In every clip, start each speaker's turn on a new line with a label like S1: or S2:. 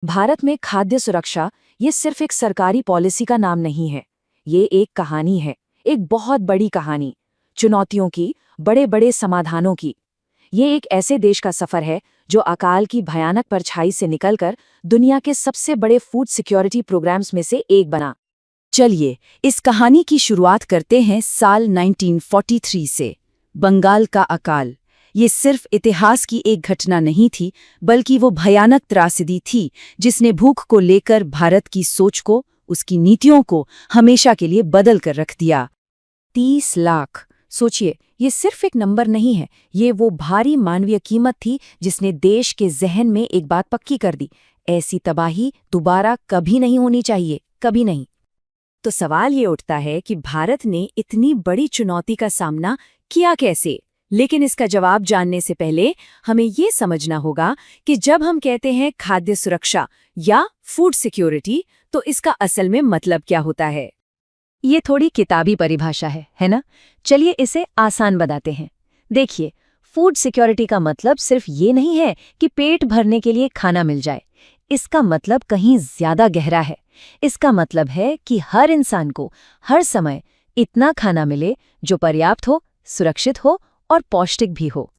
S1: भारत में खाद्य सुरक्षा ये सिर्फ एक सरकारी पॉलिसी का नाम नहीं है। ये एक कहानी है, एक बहुत बड़ी कहानी, चुनौतियों की, बड़े बड़े समाधानों की। ये एक ऐसे देश का सफर है जो अकाल की भयानक परछाई से निकलकर दुनिया के सबसे बड़े फूड सिक्योरिटी प्रोग्राम्स में से एक बना। चलिए इस कहानी की शुरुआत करते हैं साल 1943 से। बंगाल का अकाल ये सिर्फ इतिहास की एक घटना नहीं थी, बल्कि वो भयानक त्रासदी थी जिसने भूख को लेकर भारत की सोच को, उसकी नीतियों को हमेशा के लिए बदल कर रख दिया। 30 लाख, सोचिए, ये सिर्फ एक नंबर नहीं है, ये वो भारी मानवीय कीमत थी जिसने देश के जहन में एक बात पक्की कर दी: ऐसी तबाही दोबारा कभी नहीं होनी चाहिए, कभी नहीं। तो सवाल ये उठता है कि भारत ने इतनी बड़ी चुनौती का सामना किया कैसे? लेकिन इसका जवाब जानने से पहले हमें ये समझना होगा कि जब हम कहते हैं खाद्य सुरक्षा या फूड सिक्योरिटी, तो इसका असल में मतलब क्या होता है। ये थोड़ी किताबी परिभाषा है ना? चलिए इसे आसान बनाते हैं। देखिए, फूड सिक्योरिटी का मतलब सिर्फ ये नहीं है कि पेट भरने के लिए खाना मिल जाए। इसका मतलब कहीं ज्यादा गहरा है। इसका मतलब है कि हर इंसान को हर समय इतना खाना मिले जो पर्याप्त हो, सुरक्षित हो और पौष्टिक भी हो।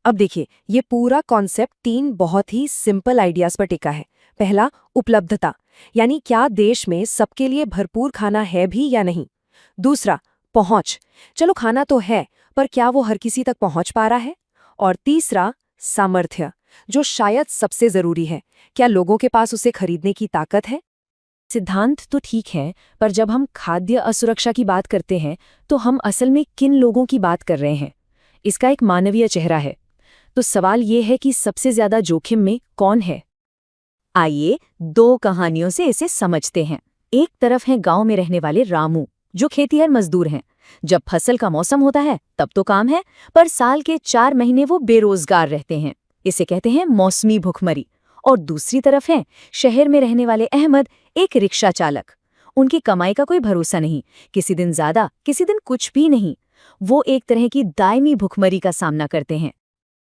S1: अब देखिए, ये पूरा कॉन्सेप्ट 3 बहुत ही सिंपल आइडियाज पर टिका है। पहला, उपलब्धता, यानी क्या देश में सबके लिए भरपूर खाना है भी या नहीं। दूसरा, पहुंच, चलो खाना तो है, पर क्या वो हर किसी तक पहुंच पा रहा है। और तीसरा, सामर्थ्य, जो शायद सबसे जरूरी है, क्या लोगों के पास उसे खरीदने की ताकत है। सिद्धांत तो ठीक है, पर जब हम खाद्य असुरक्षा की बात करते हैं तो हम असल में किन लोगों की बात कर रहे हैं। इसका एक मानवीय चेहरा है। तो सवाल ये है कि सबसे ज्यादा जोखिम में कौन है। आइए 2 कहानियों से इसे समझते हैं। एक तरफ है गांव में रहने वाले रामू, जो खेतीहर मजदूर हैं। जब फसल का मौसम होता है तब तो काम है, पर साल के 4 महीने वो बेरोजगार रहते हैं। इसे कहते हैं मौसमी भुखमरी। और दूसरी तरफ है शहर में रहने वाले अहमद, एक रिक्शा चालक। उनकी कमाई का कोई भरोसा नहीं, किसी दिन ज्यादा, किसी दिन कुछ भी नहीं। वो एक तरह की दायमी भुखमरी का सामना करते हैं।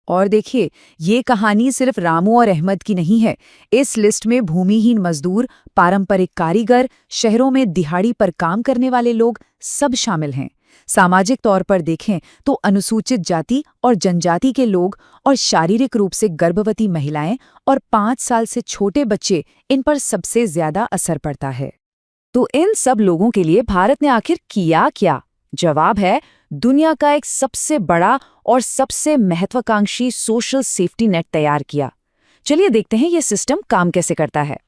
S2: और देखिए, ये कहानी सिर्फ रामू और अहमद की नहीं है। इस लिस्ट में भूमिहीन मजदूर, पारंपरिक कारीगर, शहरों में दिहाड़ी पर काम करने वाले लोग सब शामिल हैं। सामाजिक तौर पर देखें तो अनुसूचित जाति और जनजाति के लोग और शारीरिक रूप से गर्भवती महिलाएं और 5 साल से छोटे बच्चे, इन पर सबसे ज्यादा असर पड़ता है। तो इन सब लोगों के लिए भारत ने आखिर किया क्या? जवाब है, दुनिया का एक सबसे बड़ा और सबसे महत्वाकांक्षी सोशल सेफ्टी नेट तैयार किया। चलिए देखते हैं ये सिस्टम काम कैसे करता है।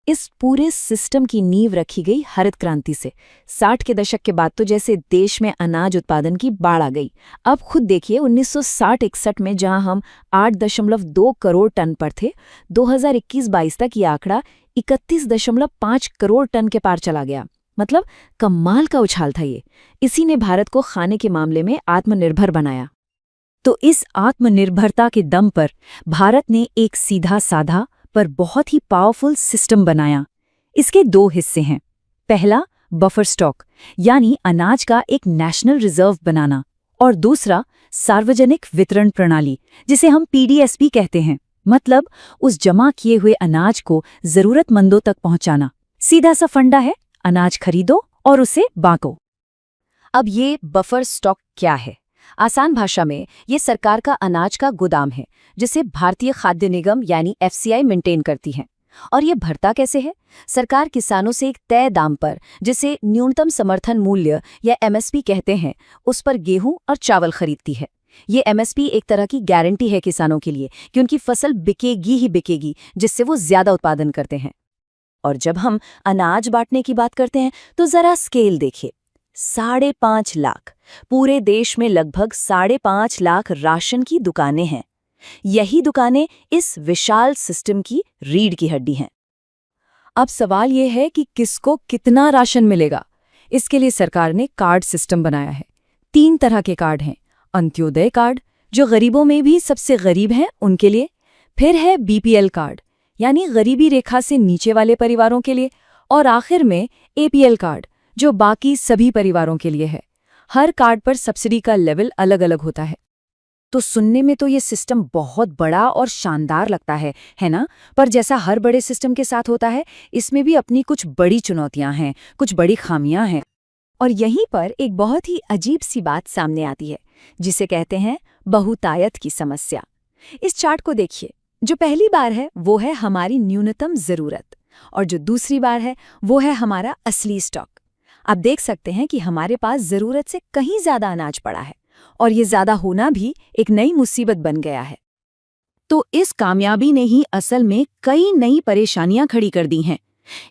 S2: इस पूरे सिस्टम की नींव रखी गई हरित क्रांति से। 60 के दशक के बाद तो जैसे देश में अनाज उत्पादन की बाढ़ आ गई। अब खुद देखिए, 1960-61 में जहां हम 8.2 करोड़ टन पर थे, 2021-22 तक ये आंकड़ा 31.5 करोड़ टन के पार चला गया। मतलब कमाल का उछाल था ये। इसी ने भारत को खाने के मामले में आत्मनिर्भर बनाया। तो इस आत्मनिर्भरता के दम पर भारत ने एक सीधा साधा पर बहुत ही पावरफुल सिस्टम बनाया। इसके 2 हिस्से हैं। पहला, बफर स्टॉक, यानी अनाज का एक नेशनल रिजर्व बनाना। और दूसरा, सार्वजनिक वितरण प्रणाली, जिसे हम पीडीएस भी कहते हैं। मतलब उस जमा किए हुए अनाज को जरूरतमंदों तक पहुंचाना। सीधा सा फंडा है, अनाज खरीदो और उसे बांटो। अब ये बफर स्टॉक क्या है? आसान भाषा में ये सरकार का अनाज का गोदाम है, जिसे भारतीय खाद्य निगम यानी एफसीआई मेंटेन करती है। और ये भरता कैसे है? सरकार किसानों से एक तय दाम पर, जिसे न्यूनतम समर्थन मूल्य या एमएसपी कहते हैं, उस पर गेहूं और चावल खरीदती है। ये एमएसपी एक तरह की गारंटी है किसानों के लिए कि उनकी फसल बिकेगी ही बिकेगी, जिससे वो ज्यादा उत्पादन करते हैं। और जब हम अनाज बांटने की बात करते हैं तो जरा स्केल देखिए। 5.5 लाख, पूरे देश में लगभग 5.5 लाख राशन की दुकानें हैं। यही दुकानें इस विशाल सिस्टम की रीढ़ की हड्डी हैं। अब सवाल यह है कि किसको कितना राशन मिलेगा। इसके लिए सरकार ने कार्ड सिस्टम बनाया है। 3 तरह के कार्ड हैं। अंत्योदय कार्ड, जो गरीबों में भी सबसे गरीब हैं उनके लिए। फिर है बीपीएल कार्ड, यानी गरीबी रेखा से नीचे वाले परिवारों के लिए। और आखिर में एपीएल कार्ड, जो बाकी सभी परिवारों के लिए है। हर कार्ड पर सब्सिडी का लेवल अलग अलग होता है।
S1: तो सुनने में तो ये सिस्टम बहुत बड़ा और शानदार लगता है ना? पर जैसा हर बड़े सिस्टम के साथ होता है, इसमें भी अपनी कुछ बड़ी चुनौतियां हैं, कुछ बड़ी खामियां हैं।
S2: और यहीं पर एक बहुत ही अजीब सी बात सामने आती है, जिसे कहते हैं बहुतायत की समस्या। इस चार्ट को देखिए। जो पहली बार है वो है हमारी न्यूनतम ज़रूरत, और जो दूसरी बार है वो है हमारा असली स्टॉक। आप देख सकते हैं कि हमारे पास ज़रूरत से कहीं ज़्यादा अनाज पड़ा है, और ये ज़्यादा होना भी एक नई मुसीबत बन गया है।
S1: तो इस कामयाबी ने ही असल में कई नई परेशानियां खड़ी कर दी हैं।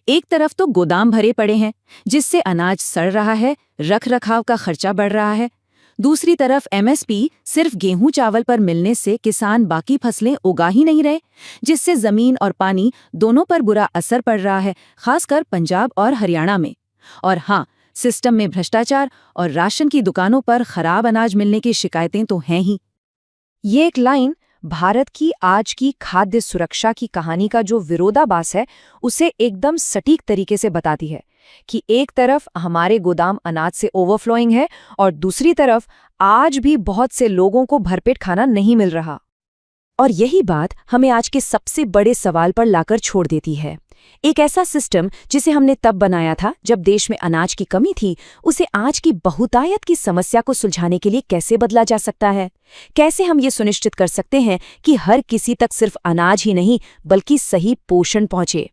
S1: एक तरफ तो गोदाम भरे पड़े हैं, जिससे अनाज सड़ रहा है, रख रखाव का खर्चा बढ़ रहा है। दूसरी तरफ एमएसपी सिर्फ गेहूं चावल पर मिलने से किसान बाकी फसलें उगा ही नहीं रहे, जिससे जमीन और पानी दोनों पर बुरा असर पड़ रहा है, खासकर पंजाब और हरियाणा में। और हाँ, सिस्टम में भ्रष्टाचार और राशन की दुकानों पर खराब अनाज मिलने की शिकायतें तो हैं ही। ये एक लाइन भारत की आज की खाद्य सुरक्षा की कहानी का जो विरोधाभास है, उसे एकदम सटीक तरीके से बताती है कि एक तरफ हमारे गोदाम अनाज से ओवरफ्लोइंग है और दूसरी तरफ आज भी बहुत से लोगों को भरपेट खाना नहीं मिल रहा। और यही बात हमें आज के सबसे बड़े सवाल पर लाकर छोड़ देती है। एक ऐसा सिस्टम जिसे हमने तब बनाया था जब देश में अनाज की कमी थी, उसे आज की बहुतायत की समस्या को सुलझाने के लिए कैसे बदला जा सकता है? कैसे हम ये सुनिश्चित कर सकते हैं कि हर किसी तक सिर्फ अनाज ही नहीं बल्कि सही पोषण पहुंचे?